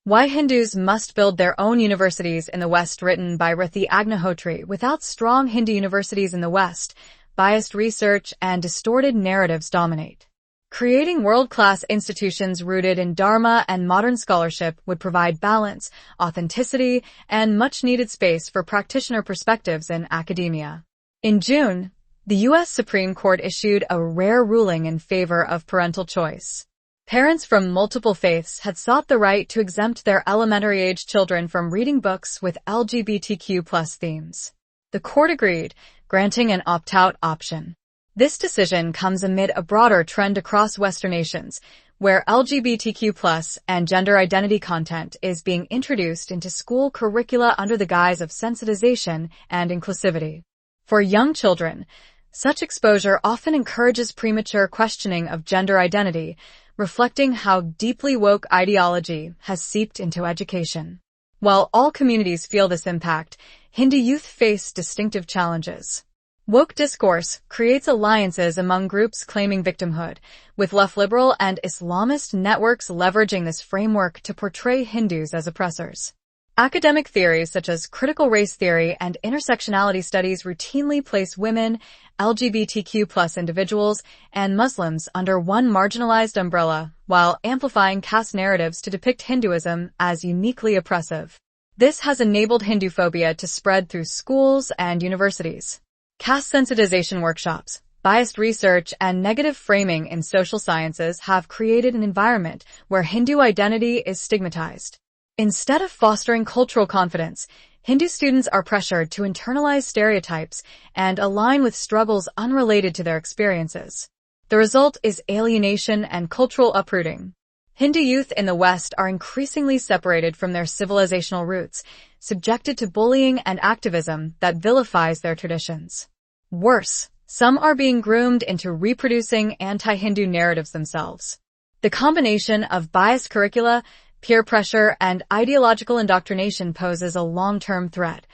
Why Hindus Must Build Their Own Universities in the West, written by Rithi Agnihotri. Without strong Hindu universities in the West, biased research and distorted narratives dominate. Creating world-class institutions rooted in Dharma and modern scholarship would provide balance, authenticity, and much-needed space for practitioner perspectives in academia. In June, the U.S. Supreme Court issued a rare ruling in favor of parental choice. Parents from multiple faiths had sought the right to exempt their elementary-age children from reading books with LGBTQ+ themes. The court agreed, granting an opt-out option. This decision comes amid a broader trend across Western nations, where LGBTQ+ and gender identity content is being introduced into school curricula under the guise of sensitization and inclusivity. For young children, such exposure often encourages premature questioning of gender identity, reflecting how deeply woke ideology has seeped into education. While all communities feel this impact, Hindu youth face distinctive challenges. Woke discourse creates alliances among groups claiming victimhood, with left-liberal and Islamist networks leveraging this framework to portray Hindus as oppressors. Academic theories such as critical race theory and intersectionality studies routinely place women, LGBTQ+ individuals, and Muslims under one marginalized umbrella, while amplifying caste narratives to depict Hinduism as uniquely oppressive. This has enabled Hinduphobia to spread through schools and universities. Caste sensitization workshops, biased research, and negative framing in social sciences have created an environment where Hindu identity is stigmatized. Instead of fostering cultural confidence, Hindu students are pressured to internalize stereotypes and align with struggles unrelated to their experiences. The result is alienation and cultural uprooting. Hindu youth in the West are increasingly separated from their civilizational roots, subjected to bullying and activism that vilifies their traditions. Worse, some are being groomed into reproducing anti-Hindu narratives themselves. The combination of biased curricula, peer pressure, and ideological indoctrination poses a long-term threat.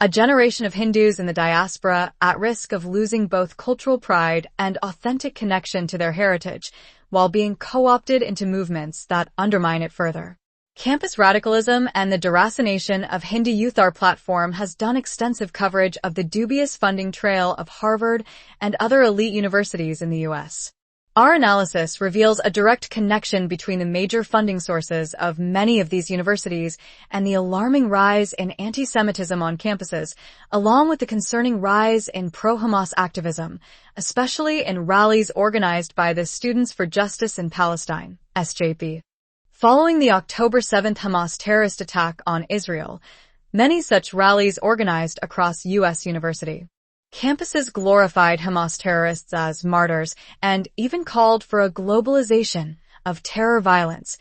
A generation of Hindus in the diaspora at risk of losing both cultural pride and authentic connection to their heritage, while being co-opted into movements that undermine it further. Campus radicalism and the deracination of Hindu youth. Our platform has done extensive coverage of the dubious funding trail of Harvard and other elite universities in the U.S. Our analysis reveals a direct connection between the major funding sources of many of these universities and the alarming rise in anti-Semitism on campuses, along with the concerning rise in pro-Hamas activism, especially in rallies organized by the Students for Justice in Palestine, SJP. Following the October 7 Hamas terrorist attack on Israel, many such rallies organized across U.S. university. Campuses glorified Hamas terrorists as martyrs and even called for a globalization of terror violence,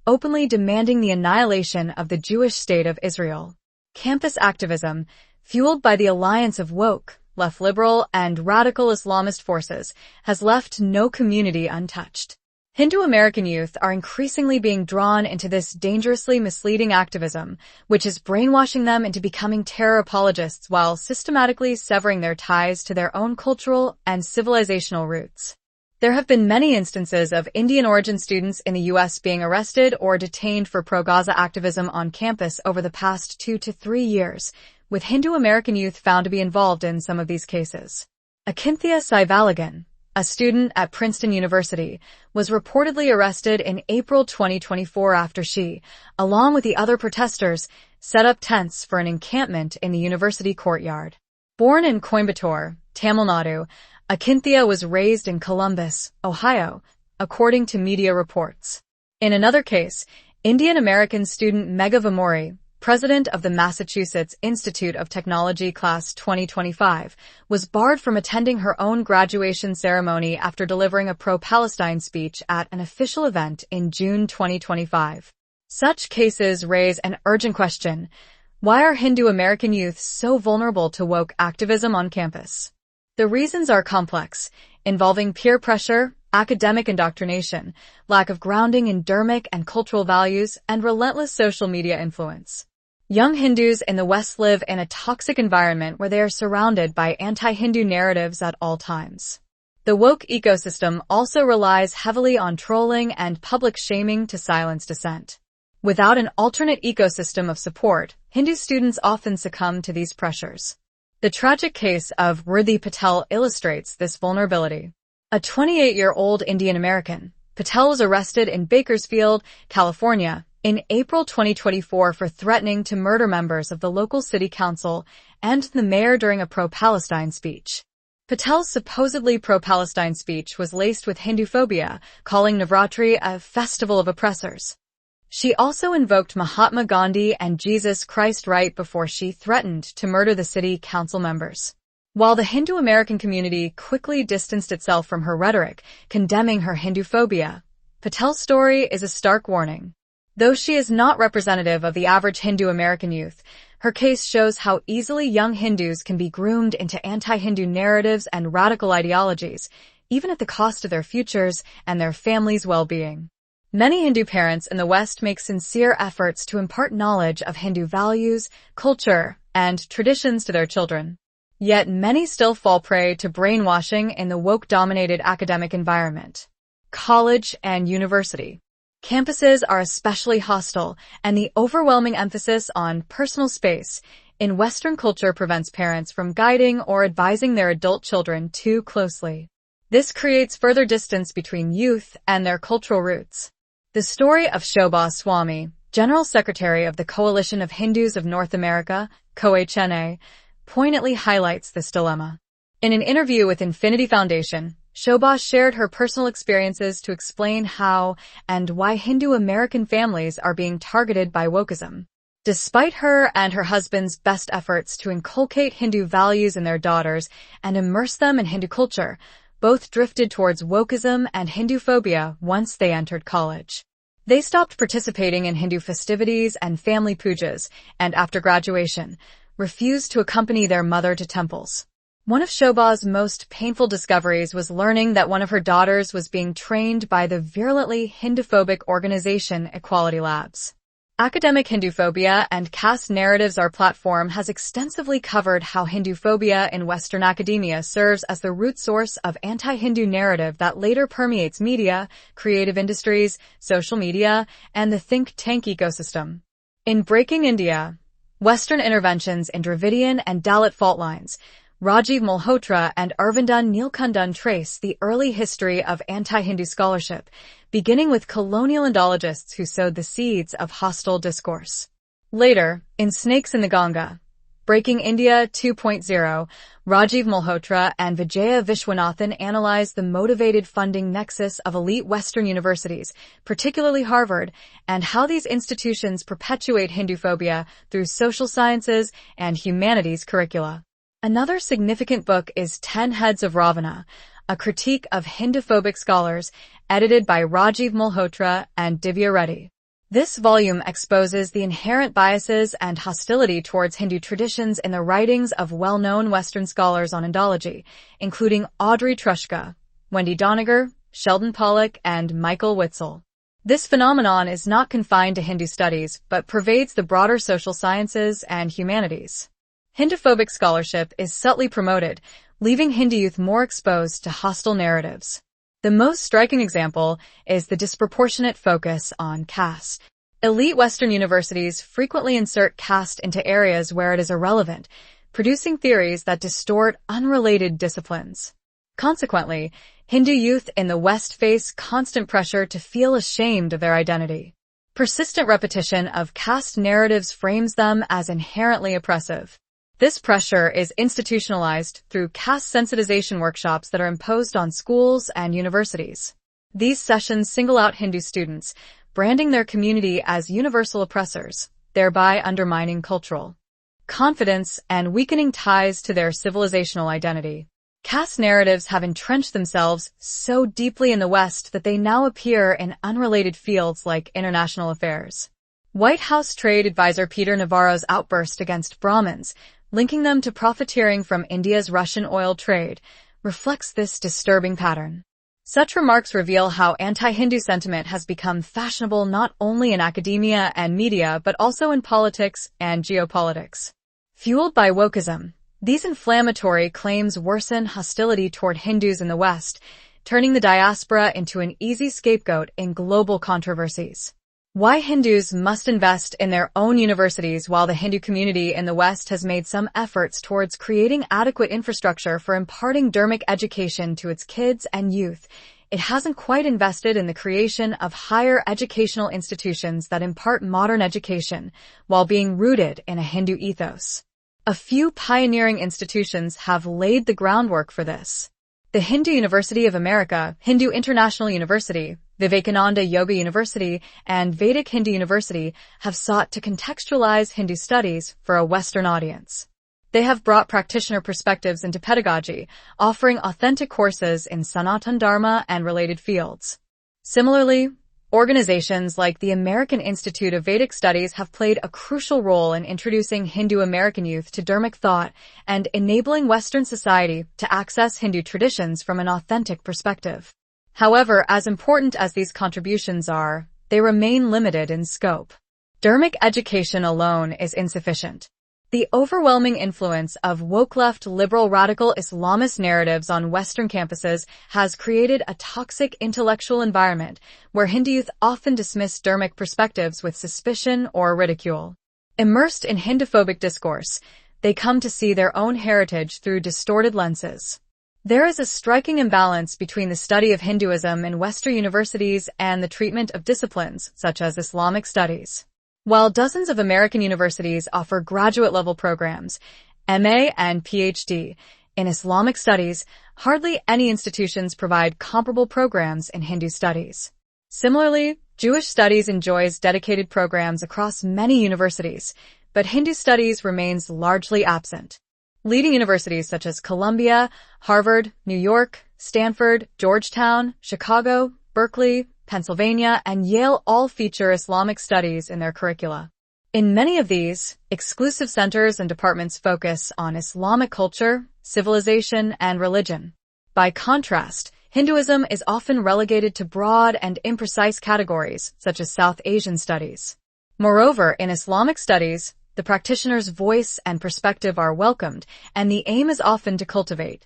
openly demanding the annihilation of the Jewish state of Israel. Campus activism, fueled by the alliance of woke, left-liberal, and radical Islamist forces, has left no community untouched. Hindu American youth are increasingly being drawn into this dangerously misleading activism, which is brainwashing them into becoming terror apologists while systematically severing their ties to their own cultural and civilizational roots. There have been many instances of Indian-origin students in the U.S. being arrested or detained for pro-Gaza activism on campus over the past 2 to 3 years, with Hindu American youth found to be involved in some of these cases. Akinthya Sivalagan, a student at Princeton University, was reportedly arrested in April 2024 after she, along with the other protesters, set up tents for an encampment in the university courtyard. Born in Coimbatore, Tamil Nadu, Akinthya was raised in Columbus, Ohio, according to media reports. In another case, Indian-American student Megha Vemuri, president of the Massachusetts Institute of Technology Class 2025, was barred from attending her own graduation ceremony after delivering a pro-Palestine speech at an official event in June 2025. Such cases raise an urgent question: why are Hindu American youth so vulnerable to woke activism on campus? The reasons are complex, involving peer pressure, academic indoctrination, lack of grounding in dharmic and cultural values, and relentless social media influence. Young Hindus in the West live in a toxic environment where they are surrounded by anti-Hindu narratives at all times. The woke ecosystem also relies heavily on trolling and public shaming to silence dissent. Without an alternate ecosystem of support, Hindu students often succumb to these pressures. The tragic case of Riddhi Patel illustrates this vulnerability. A 28-year-old Indian American, Patel was arrested in Bakersfield, California, in April 2024 for threatening to murder members of the local city council and the mayor during a pro-Palestine speech. Patel's supposedly pro-Palestine speech was laced with Hinduphobia, calling Navratri a festival of oppressors. She also invoked Mahatma Gandhi and Jesus Christ right before she threatened to murder the city council members. While the Hindu American community quickly distanced itself from her rhetoric, condemning her Hinduphobia, Patel's story is a stark warning. Though she is not representative of the average Hindu American youth, her case shows how easily young Hindus can be groomed into anti-Hindu narratives and radical ideologies, even at the cost of their futures and their families' well-being. Many Hindu parents in the West make sincere efforts to impart knowledge of Hindu values, culture, and traditions to their children. Yet many still fall prey to brainwashing in the woke-dominated academic environment. College and university. Campuses are especially hostile, and the overwhelming emphasis on personal space in Western culture prevents parents from guiding or advising their adult children too closely. This creates further distance between youth and their cultural roots. The story of Shobha Swami, General Secretary of the Coalition of Hindus of North America, COHNA, poignantly highlights this dilemma. In an interview with Infinity Foundation, Shobha shared her personal experiences to explain how and why Hindu American families are being targeted by wokeism. Despite her and her husband's best efforts to inculcate Hindu values in their daughters and immerse them in Hindu culture, both drifted towards wokeism and Hinduphobia once they entered college. They stopped participating in Hindu festivities and family pujas, and after graduation, refused to accompany their mother to temples. One of Shobha's most painful discoveries was learning that one of her daughters was being trained by the virulently Hinduphobic organization Equality Labs. Academic Hinduphobia and caste narratives. Our platform has extensively covered how Hinduphobia in Western academia serves as the root source of anti-Hindu narrative that later permeates media, creative industries, social media, and the think tank ecosystem. In Breaking India, Western Interventions in Dravidian and Dalit Fault Lines, Rajiv Malhotra and Arvindan Neelkundan trace the early history of anti-Hindu scholarship, beginning with colonial Indologists who sowed the seeds of hostile discourse. Later, in Snakes in the Ganga, Breaking India 2.0, Rajiv Malhotra and Vijaya Vishwanathan analyzed the motivated funding nexus of elite Western universities, particularly Harvard, and how these institutions perpetuate Hinduphobia through social sciences and humanities curricula. Another significant book is 10 Heads of Ravana, a critique of Hinduphobic scholars, edited by Rajiv Malhotra and Divya Reddy. This volume exposes the inherent biases and hostility towards Hindu traditions in the writings of well-known Western scholars on Indology, including Audrey Trushka, Wendy Doniger, Sheldon Pollock, and Michael Witzel. This phenomenon is not confined to Hindu studies, but pervades the broader social sciences and humanities. Hinduphobic scholarship is subtly promoted, leaving Hindu youth more exposed to hostile narratives. The most striking example is the disproportionate focus on caste. Elite Western universities frequently insert caste into areas where it is irrelevant, producing theories that distort unrelated disciplines. Consequently, Hindu youth in the West face constant pressure to feel ashamed of their identity. Persistent repetition of caste narratives frames them as inherently oppressive. This pressure is institutionalized through caste sensitization workshops that are imposed on schools and universities. These sessions single out Hindu students, branding their community as universal oppressors, thereby undermining cultural confidence and weakening ties to their civilizational identity. Caste narratives have entrenched themselves so deeply in the West that they now appear in unrelated fields like international affairs. White House trade advisor Peter Navarro's outburst against Brahmins, linking them to profiteering from India's Russian oil trade, reflects this disturbing pattern. Such remarks reveal how anti-Hindu sentiment has become fashionable not only in academia and media but also in politics and geopolitics. Fueled by wokeism, these inflammatory claims worsen hostility toward Hindus in the West, turning the diaspora into an easy scapegoat in global controversies. Why Hindus must invest in their own universities. While the Hindu community in the West has made some efforts towards creating adequate infrastructure for imparting dharmic education to its kids and youth, it hasn't quite invested in the creation of higher educational institutions that impart modern education while being rooted in a Hindu ethos. A few pioneering institutions have laid the groundwork for this. The Hindu University of America, Hindu International University, Vivekananda Yoga University, and Vedic Hindu University have sought to contextualize Hindu studies for a Western audience. They have brought practitioner perspectives into pedagogy, offering authentic courses in Sanatan Dharma and related fields. Similarly, organizations like the American Institute of Vedic Studies have played a crucial role in introducing Hindu American youth to dharmic thought and enabling Western society to access Hindu traditions from an authentic perspective. However, as important as these contributions are, they remain limited in scope. Dharmic education alone is insufficient. The overwhelming influence of woke-left liberal radical Islamist narratives on Western campuses has created a toxic intellectual environment where Hindu youth often dismiss dharmic perspectives with suspicion or ridicule. Immersed in Hinduphobic discourse, they come to see their own heritage through distorted lenses. There is a striking imbalance between the study of Hinduism in Western universities and the treatment of disciplines such as Islamic studies. While dozens of American universities offer graduate-level programs, MA and PhD, in Islamic studies, hardly any institutions provide comparable programs in Hindu studies. Similarly, Jewish studies enjoys dedicated programs across many universities, but Hindu studies remains largely absent. Leading universities such as Columbia, Harvard, New York, Stanford, Georgetown, Chicago, Berkeley, Pennsylvania, and Yale all feature Islamic studies in their curricula. In many of these, exclusive centers and departments focus on Islamic culture, civilization, and religion. By contrast, Hinduism is often relegated to broad and imprecise categories, such as South Asian studies. Moreover, in Islamic studies, the practitioner's voice and perspective are welcomed, and the aim is often to cultivate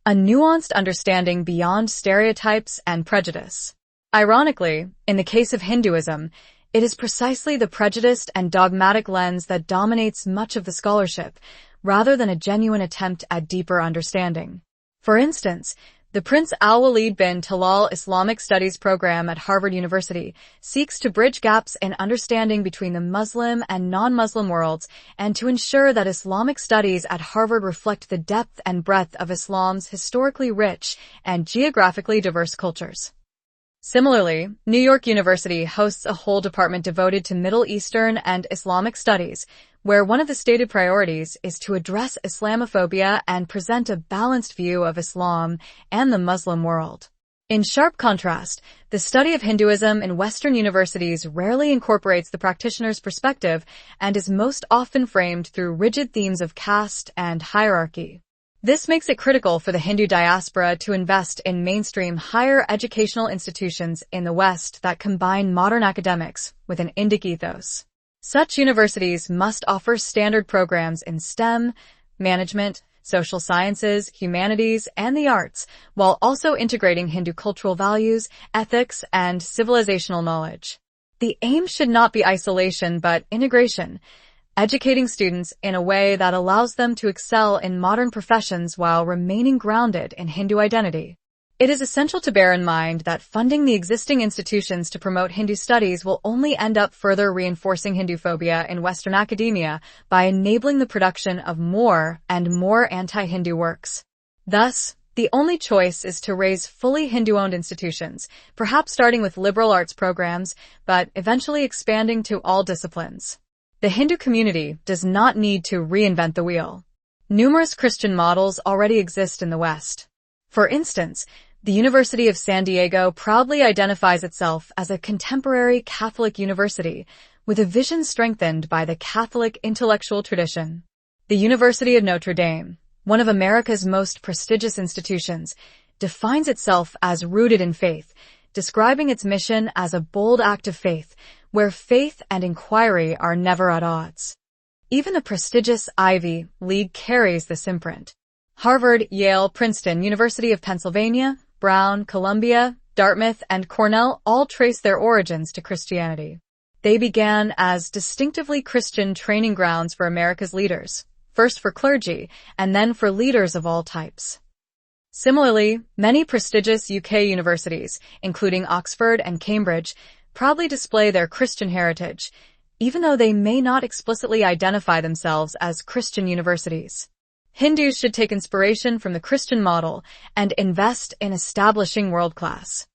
a nuanced understanding beyond stereotypes and prejudice. Ironically, in the case of Hinduism, it is precisely the prejudiced and dogmatic lens that dominates much of the scholarship, rather than a genuine attempt at deeper understanding. For instance, the Prince Al-Walid bin Talal Islamic Studies program at Harvard University seeks to bridge gaps in understanding between the Muslim and non-Muslim worlds and to ensure that Islamic studies at Harvard reflect the depth and breadth of Islam's historically rich and geographically diverse cultures. Similarly, New York University hosts a whole department devoted to Middle Eastern and Islamic studies, where one of the stated priorities is to address Islamophobia and present a balanced view of Islam and the Muslim world. In sharp contrast, the study of Hinduism in Western universities rarely incorporates the practitioner's perspective and is most often framed through rigid themes of caste and hierarchy. This makes it critical for the Hindu diaspora to invest in mainstream higher educational institutions in the West that combine modern academics with an Indic ethos. Such universities must offer standard programs in STEM, management, social sciences, humanities, and the arts, while also integrating Hindu cultural values, ethics, and civilizational knowledge. The aim should not be isolation but integration, educating students in a way that allows them to excel in modern professions while remaining grounded in Hindu identity. It is essential to bear in mind that funding the existing institutions to promote Hindu studies will only end up further reinforcing Hinduphobia in Western academia by enabling the production of more and more anti-Hindu works. Thus, the only choice is to raise fully Hindu-owned institutions, perhaps starting with liberal arts programs, but eventually expanding to all disciplines. The Hindu community does not need to reinvent the wheel. Numerous Christian models already exist in the West. For instance, the University of San Diego proudly identifies itself as a contemporary Catholic university with a vision strengthened by the Catholic intellectual tradition. The University of Notre Dame, one of America's most prestigious institutions, defines itself as rooted in faith, describing its mission as a bold act of faith, where faith and inquiry are never at odds. Even the prestigious Ivy League carries this imprint. Harvard, Yale, Princeton, University of Pennsylvania, Brown, Columbia, Dartmouth, and Cornell all trace their origins to Christianity. They began as distinctively Christian training grounds for America's leaders, first for clergy and then for leaders of all types. Similarly, many prestigious UK universities, including Oxford and Cambridge, proudly display their Christian heritage, even though they may not explicitly identify themselves as Christian universities. Hindus should take inspiration from the Christian model and invest in establishing world-class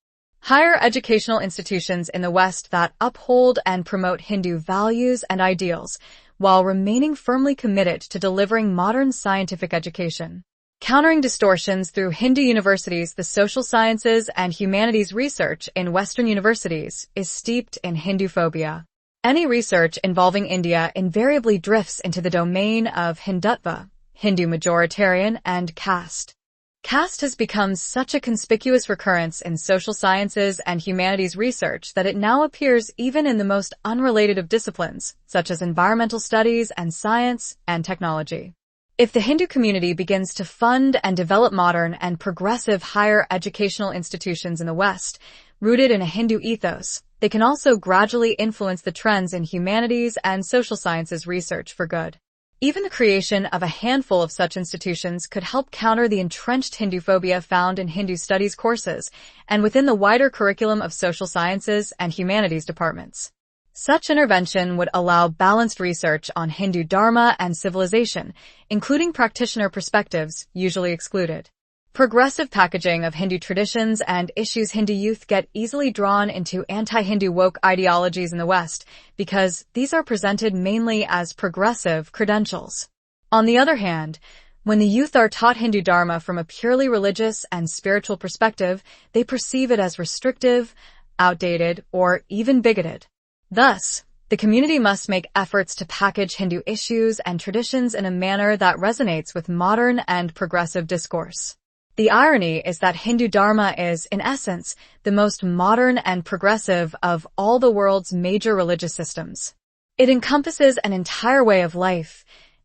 higher educational institutions in the West that uphold and promote Hindu values and ideals, while remaining firmly committed to delivering modern scientific education. Countering distortions through Hindu universities, the social sciences and humanities research in Western universities is steeped in Hinduphobia. Any research involving India invariably drifts into the domain of Hindutva, Hindu majoritarian, and caste. Caste has become such a conspicuous recurrence in social sciences and humanities research that it now appears even in the most unrelated of disciplines, such as environmental studies and science and technology. If the Hindu community begins to fund and develop modern and progressive higher educational institutions in the West, rooted in a Hindu ethos, they can also gradually influence the trends in humanities and social sciences research for good. Even the creation of a handful of such institutions could help counter the entrenched Hinduphobia found in Hindu studies courses and within the wider curriculum of social sciences and humanities departments. Such intervention would allow balanced research on Hindu Dharma and civilization, including practitioner perspectives usually excluded. Progressive packaging of Hindu traditions and issues. Hindu youth get easily drawn into anti-Hindu woke ideologies in the West because these are presented mainly as progressive credentials. On the other hand, when the youth are taught Hindu Dharma from a purely religious and spiritual perspective, they perceive it as restrictive, outdated, or even bigoted. Thus, the community must make efforts to package Hindu issues and traditions in a manner that resonates with modern and progressive discourse. The irony is that Hindu Dharma is, in essence, the most modern and progressive of all the world's major religious systems. It encompasses an entire way of life,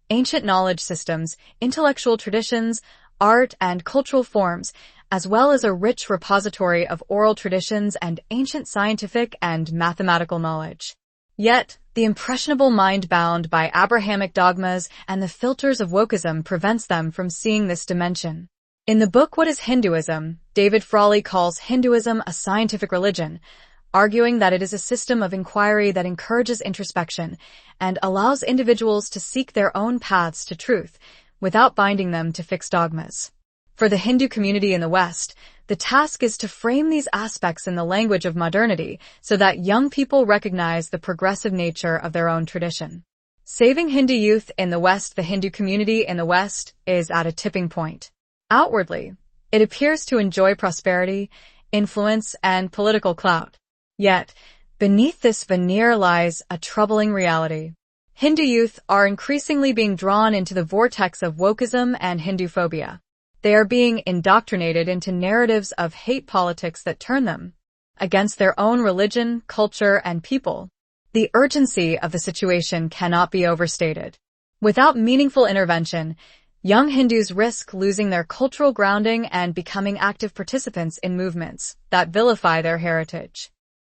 ancient knowledge systems, intellectual traditions, art and cultural forms, as well as a rich repository of oral traditions and ancient scientific and mathematical knowledge. Yet, the impressionable mind bound by Abrahamic dogmas and the filters of wokeism prevents them from seeing this dimension. In the book What is Hinduism?, David Frawley calls Hinduism a scientific religion, arguing that it is a system of inquiry that encourages introspection and allows individuals to seek their own paths to truth without binding them to fixed dogmas. For the Hindu community in the West, the task is to frame these aspects in the language of modernity so that young people recognize the progressive nature of their own tradition. Saving Hindu youth in the West. The Hindu community in the West is at a tipping point. Outwardly, it appears to enjoy prosperity, influence, and political clout. Yet, beneath this veneer lies a troubling reality. Hindu youth are increasingly being drawn into the vortex of wokeism and Hinduphobia. They are being indoctrinated into narratives of hate politics that turn them against their own religion, culture, and people. The urgency of the situation cannot be overstated. Without meaningful intervention, young Hindus risk losing their cultural grounding and becoming active participants in movements that vilify their heritage.